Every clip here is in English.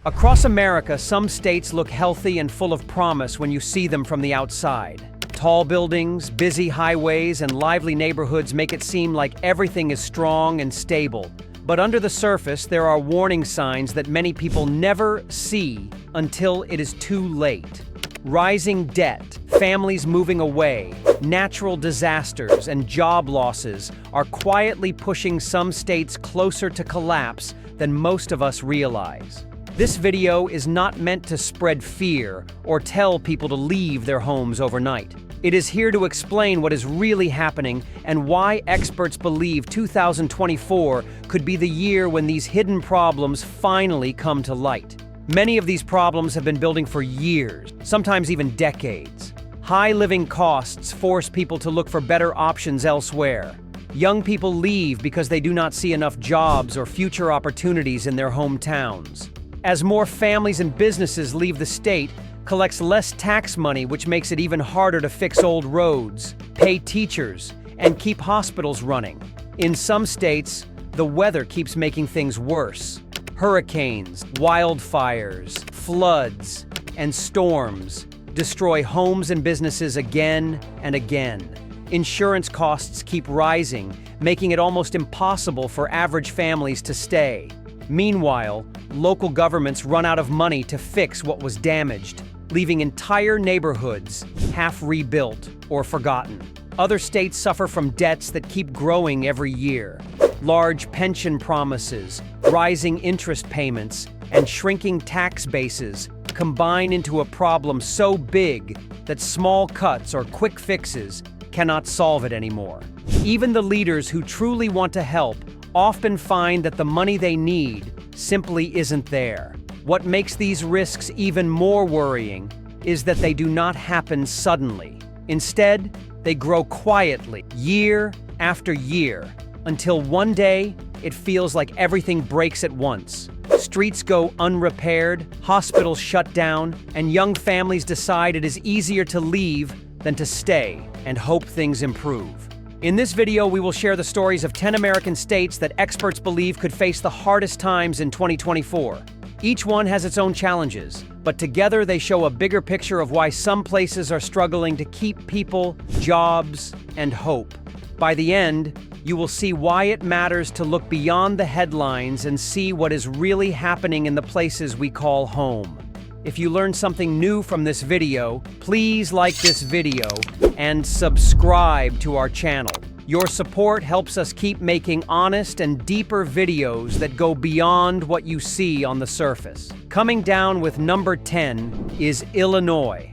Across America, some states look healthy and full of promise when you see them from the outside. Tall buildings, busy highways, and lively neighborhoods make it seem like everything is strong and stable. But under the surface, there are warning signs that many people never see until it is too late. Rising debt, families moving away, natural disasters, and job losses are quietly pushing some states closer to collapse than most of us realize. This video is not meant to spread fear or tell people to leave their homes overnight. It is here to explain what is really happening and why experts believe 2024 could be the year when these hidden problems finally come to light. Many of these problems have been building for years, sometimes even decades. High living costs force people to look for better options elsewhere. Young people leave because they do not see enough jobs or future opportunities in their hometowns. As more families and businesses leave the state, collects less tax money, which makes it even harder to fix old roads, pay teachers, and keep hospitals running. In some states, the weather keeps making things worse. Hurricanes, wildfires, floods, and storms destroy homes and businesses again and again. Insurance costs keep rising, making it almost impossible for average families to stay. Meanwhile, local governments run out of money to fix what was damaged, leaving entire neighborhoods half rebuilt or forgotten. Other states suffer from debts that keep growing every year. Large pension promises, rising interest payments, and shrinking tax bases combine into a problem so big that small cuts or quick fixes cannot solve it anymore. Even the leaders who truly want to help often find that the money they need simply isn't there. What makes these risks even more worrying is that they do not happen suddenly. Instead, they grow quietly, year after year, until one day it feels like everything breaks at once. Streets go unrepaired, hospitals shut down, and young families decide it is easier to leave than to stay and hope things improve. In this video, we will share the stories of 10 American states that experts believe could face the hardest times in 2024. Each one has its own challenges, but together they show a bigger picture of why some places are struggling to keep people, jobs, and hope. By the end, you will see why it matters to look beyond the headlines and see what is really happening in the places we call home. If you learned something new from this video, please like this video and subscribe to our channel. Your support helps us keep making honest and deeper videos that go beyond what you see on the surface. Coming down with number 10 is Illinois.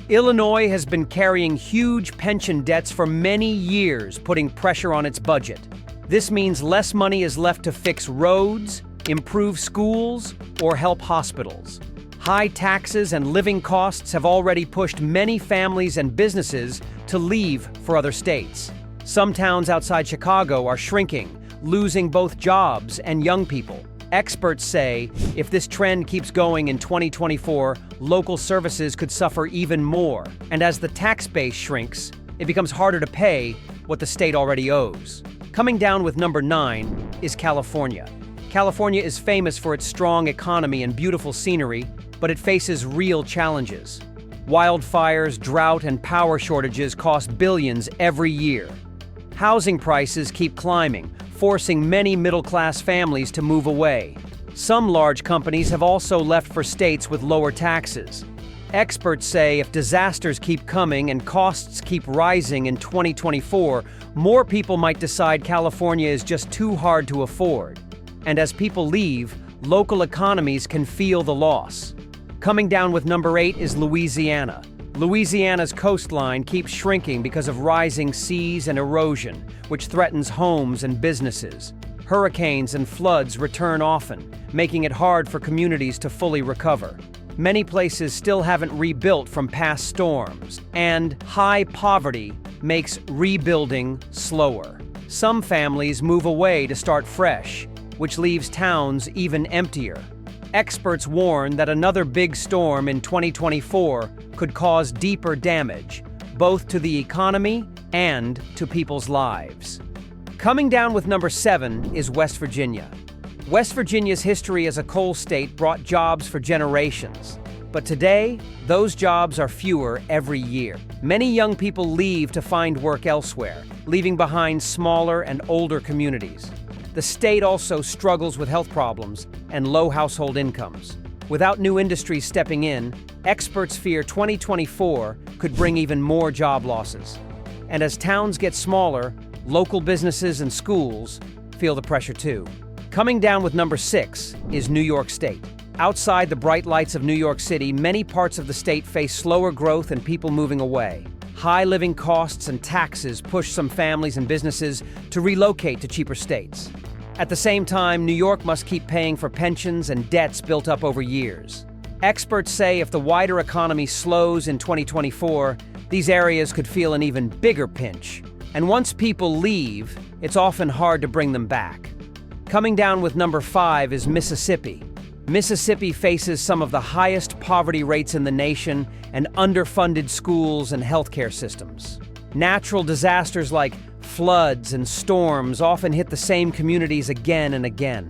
Illinois has been carrying huge pension debts for many years, putting pressure on its budget. This means less money is left to fix roads, improve schools, or help hospitals. High taxes and living costs have already pushed many families and businesses to leave for other states. Some towns outside Chicago are shrinking, losing both jobs and young people. Experts say if this trend keeps going in 2024, local services could suffer even more. And as the tax base shrinks, it becomes harder to pay what the state already owes. Coming down with number 9 is California. California is famous for its strong economy and beautiful scenery, but it faces real challenges. Wildfires, drought, and power shortages cost billions every year. Housing prices keep climbing, forcing many middle-class families to move away. Some large companies have also left for states with lower taxes. Experts say if disasters keep coming and costs keep rising in 2024, more people might decide California is just too hard to afford. And as people leave, local economies can feel the loss. Coming down with number 8 is Louisiana. Louisiana's coastline keeps shrinking because of rising seas and erosion, which threatens homes and businesses. Hurricanes and floods return often, making it hard for communities to fully recover. Many places still haven't rebuilt from past storms, and high poverty makes rebuilding slower. Some families move away to start fresh, which leaves towns even emptier. Experts warn that another big storm in 2024 could cause deeper damage, both to the economy and to people's lives. Coming down with number 7 is West Virginia. West Virginia's history as a coal state brought jobs for generations. But today, those jobs are fewer every year. Many young people leave to find work elsewhere, leaving behind smaller and older communities. The state also struggles with health problems and low household incomes. Without new industries stepping in, experts fear 2024 could bring even more job losses. And as towns get smaller, local businesses and schools feel the pressure too. Coming down with number 6 is New York State. Outside the bright lights of New York City, many parts of the state face slower growth and people moving away. High living costs and taxes push some families and businesses to relocate to cheaper states. At the same time, New York must keep paying for pensions and debts built up over years. Experts say if the wider economy slows in 2024, these areas could feel an even bigger pinch. And once people leave, it's often hard to bring them back. Coming down with number 5 is Mississippi. Mississippi faces some of the highest poverty rates in the nation and underfunded schools and healthcare systems. Natural disasters like floods and storms often hit the same communities again and again.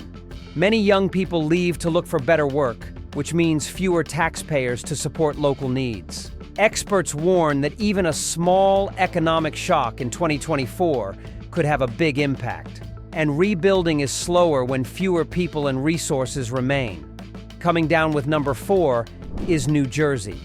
Many young people leave to look for better work, which means fewer taxpayers to support local needs. Experts warn that even a small economic shock in 2024 could have a big impact. And rebuilding is slower when fewer people and resources remain. Coming down with number 4 is New Jersey.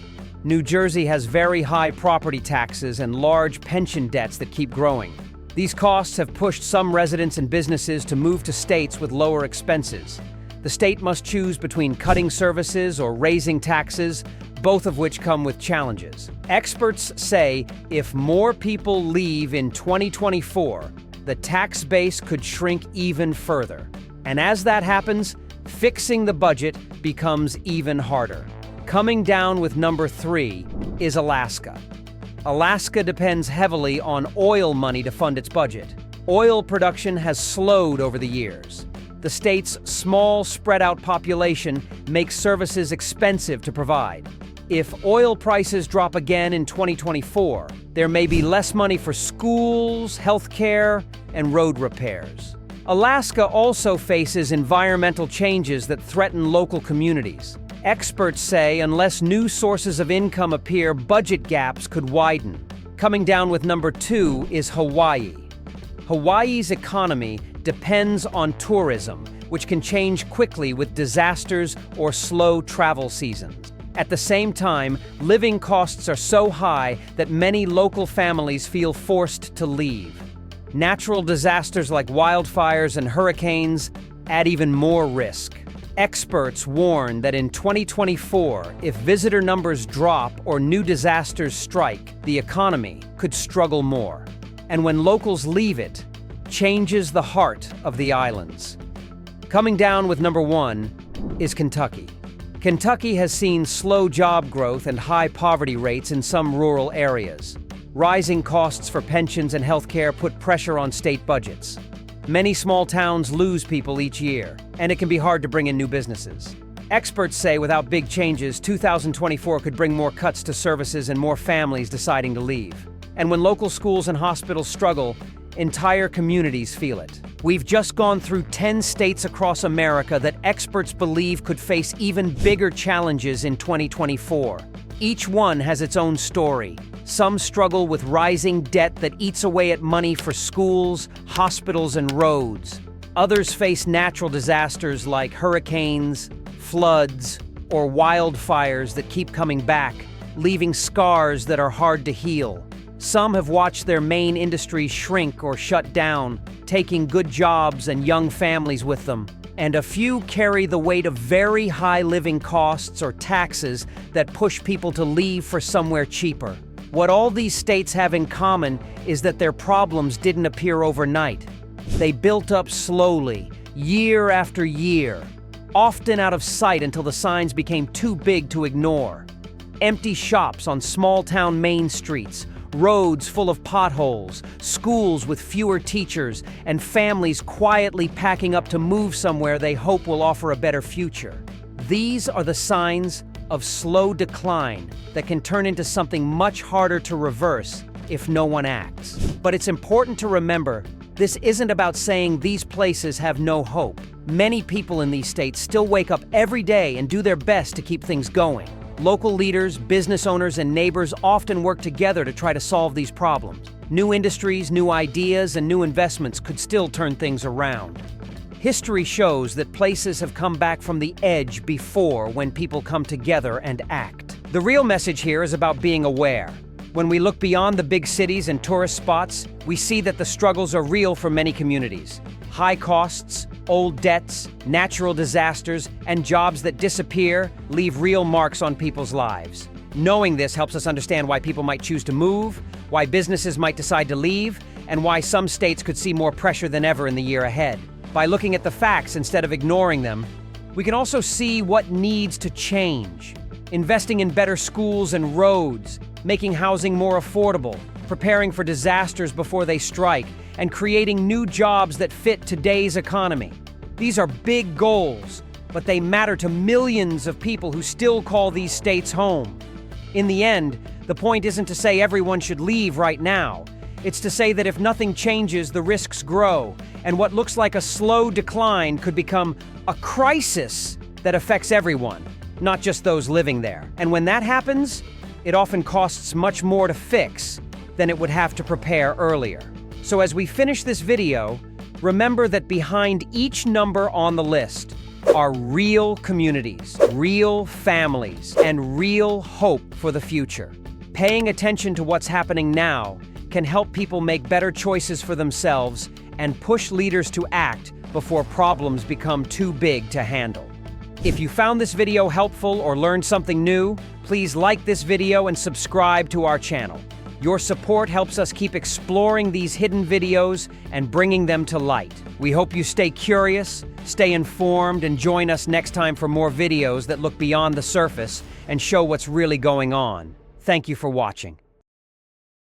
New Jersey has very high property taxes and large pension debts that keep growing. These costs have pushed some residents and businesses to move to states with lower expenses. The state must choose between cutting services or raising taxes, both of which come with challenges. Experts say if more people leave in 2024, the tax base could shrink even further. And as that happens, fixing the budget becomes even harder. Coming down with number 3 is Alaska. Alaska depends heavily on oil money to fund its budget. Oil production has slowed over the years. The state's small, spread-out population makes services expensive to provide. If oil prices drop again in 2024, there may be less money for schools, healthcare, and road repairs. Alaska also faces environmental changes that threaten local communities. Experts say unless new sources of income appear, budget gaps could widen. Coming down with number 2 is Hawaii. Hawaii's economy depends on tourism, which can change quickly with disasters or slow travel seasons. At the same time, living costs are so high that many local families feel forced to leave. Natural disasters like wildfires and hurricanes add even more risk. Experts warn that in 2024, if visitor numbers drop or new disasters strike, the economy could struggle more. And when locals leave, it changes the heart of the islands. Coming down with number 1 is Kentucky. Kentucky has seen slow job growth and high poverty rates in some rural areas. Rising costs for pensions and healthcare put pressure on state budgets. Many small towns lose people each year, and it can be hard to bring in new businesses. Experts say without big changes, 2024 could bring more cuts to services and more families deciding to leave. And when local schools and hospitals struggle, entire communities feel it. We've just gone through 10 states across America that experts believe could face even bigger challenges in 2024. Each one has its own story. Some struggle with rising debt that eats away at money for schools, hospitals, and roads. Others face natural disasters like hurricanes, floods, or wildfires that keep coming back, leaving scars that are hard to heal. Some have watched their main industries shrink or shut down, taking good jobs and young families with them. And a few carry the weight of very high living costs or taxes that push people to leave for somewhere cheaper. What all these states have in common is that their problems didn't appear overnight. They built up slowly, year after year, often out of sight until the signs became too big to ignore. Empty shops on small-town main streets, roads full of potholes, schools with fewer teachers, and families quietly packing up to move somewhere they hope will offer a better future. These are the signs of slow decline that can turn into something much harder to reverse if no one acts. But it's important to remember This isn't about saying these places have no hope. Many people in these states still wake up every day and do their best to keep things going. Local leaders, business owners, and neighbors often work together to try to solve these problems. New industries, new ideas, and new investments could still turn things around. History shows that places have come back from the edge before when people come together and act. The real message here is about being aware. When we look beyond the big cities and tourist spots, we see that the struggles are real for many communities. High costs, old debts, natural disasters, and jobs that disappear leave real marks on people's lives. Knowing this helps us understand why people might choose to move, why businesses might decide to leave, and why some states could see more pressure than ever in the year ahead. By looking at the facts instead of ignoring them, we can also see what needs to change. Investing in better schools and roads, making housing more affordable, preparing for disasters before they strike, and creating new jobs that fit today's economy. These are big goals, but they matter to millions of people who still call these states home. In the end, the point isn't to say everyone should leave right now. It's to say that if nothing changes, the risks grow, and what looks like a slow decline could become a crisis that affects everyone, not just those living there. And when that happens, it often costs much more to fix than it would have to prepare earlier. So as we finish this video, remember that behind each number on the list are real communities, real families, and real hope for the future. Paying attention to what's happening now can help people make better choices for themselves and push leaders to act before problems become too big to handle. If you found this video helpful or learned something new, please like this video and subscribe to our channel. Your support helps us keep exploring these hidden videos and bringing them to light. We hope you stay curious, stay informed, and join us next time for more videos that look beyond the surface and show what's really going on. Thank you for watching.